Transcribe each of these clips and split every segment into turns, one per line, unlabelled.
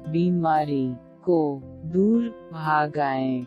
बीमारी को दूर भागाएं।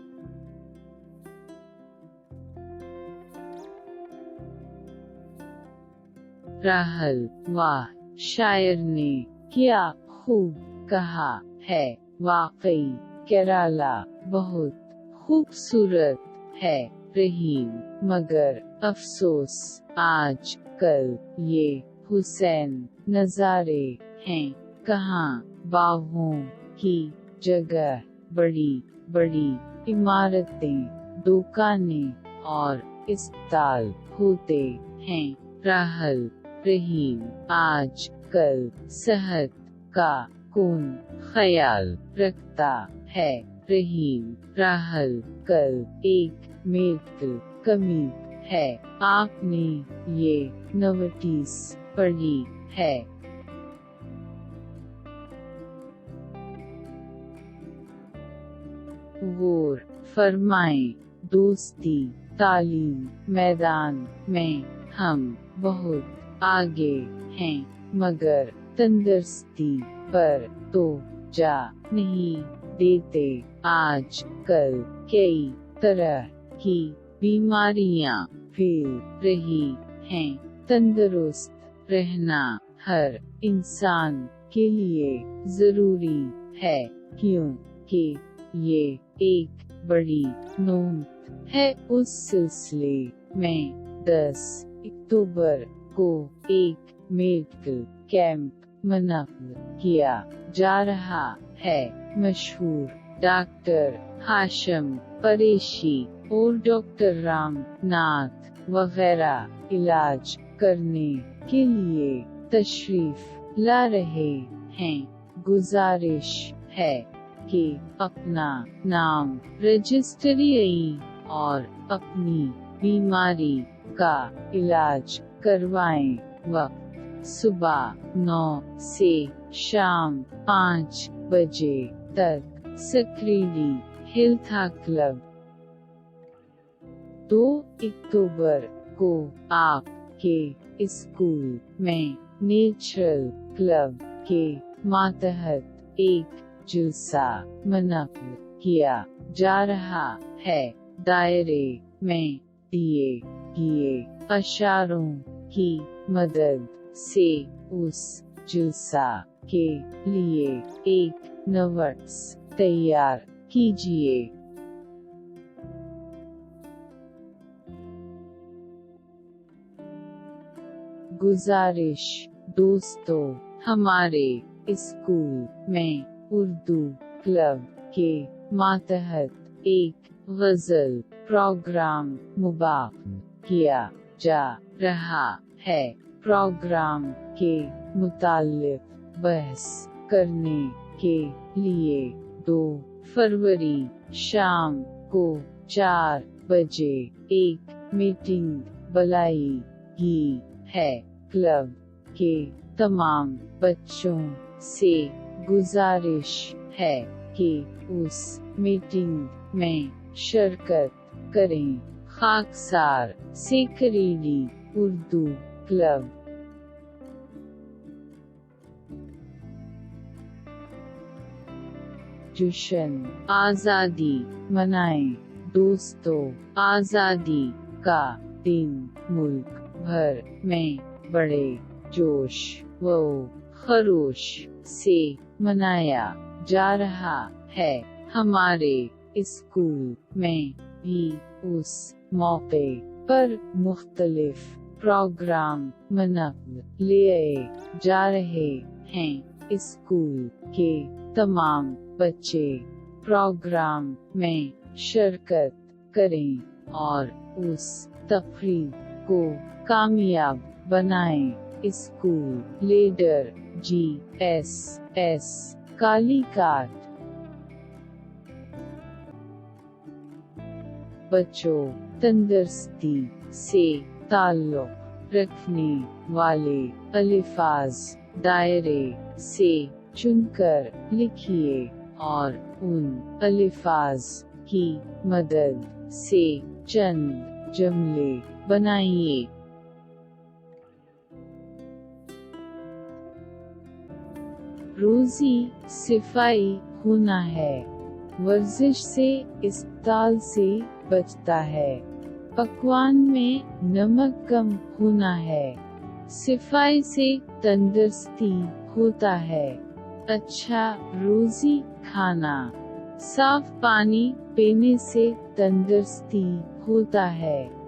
राहल, वाह, शायर ने क्या खूब कहा है, वाकई केरला बहुत खूबसूरत है। रहीम, मगर अफसोस आज कल ये हुसैन नज़ारे हैं कहाँ। बागों की जगह बड़ी बड़ी इमारतें, दुकानें और अस्पताल होते हैं। राहल, रहीम, आज कल सेहत का कौन ख्याल रखता है। रहीम, राहल, कल एक मेडिकल कमी है, आपने ये नोटिस पढ़ी है। गौर फरमाएं, दोस्ती तालीम मैदान में हम बहुत आगे हैं, मगर तंदुरुस्ती पर तो जा नहीं देते। आज कल कई तरह की बीमारियां फैल रही हैं। तंदुरुस्त रहना हर इंसान के लिए जरूरी है, क्योंकि ये एक बड़ी नौबत है। उस सिलसिले में 10 अक्टूबर को एक मेडिकल कैंप मुनक्किद किया जा रहा है। मशहूर डॉक्टर हाशिम कुरैशी और डॉक्टर राम नाथ वगैरह इलाज करने के लिए तशरीफ ला रहे हैं। गुजारिश है कि अपना नाम रजिस्ट्री और अपनी बीमारी का इलाज करवाएं। वक्त सुबह 9 से शाम 5 बजे तक। सक्रीडी हेल्थ क्लब। 2 अक्टूबर को आपके स्कूल में नेचुरल क्लब के मातहत एक जुलसा मुनक्किद किया जा रहा है। दायरे में दिए गए इशारों की मदद से उस जुलसा के लिए एक नोट्स तैयार कीजिए। गुजारिश, दोस्तों, हमारे स्कूल में उर्दू क्लब के मातहत एक गज़ल प्रोग्राम मुनक्किद किया जा रहा है। प्रोग्राम के मुताल्लिक़ बहस करने के लिए 2 फरवरी शाम को 4 बजे एक मीटिंग बुलाई गई है। क्लब के तमाम बच्चों से गुजारिश है कि उस मीटिंग में शिरकत करें। खाकसार सेक्रेटरी उर्दू क्लब। जश्न आज़ादी मनाएं। दोस्तों, आज़ादी का दिन मुल्क भर में बड़े जोश व खरोश से मनाया जा रहा है। हमारे स्कूल में भी उस मौके पर मुख्तलिफ प्रोग्राम मुनक्किद किए जा रहे हैं। स्कूल के तमाम बच्चे प्रोग्राम में शिरकत करें और उस तकरीब को कामयाब बनाएं। School leader GSS कालीकाट। बच्चों, तंदुरुस्ती से ताल्लुक़ रखने वाले अल्फाज दायरे से चुनकर लिखिए और उन अल्फाज की मदद से चंद जुमले बनाइए। रोजी सिफाई होना है। वर्जिश से इस्पताल से बचता है। पकवान में नमक कम होना है। सिफाई से तंदुरुस्ती होता है। अच्छा रोजी खाना। साफ पानी पीने से तंदुरुस्ती होता है।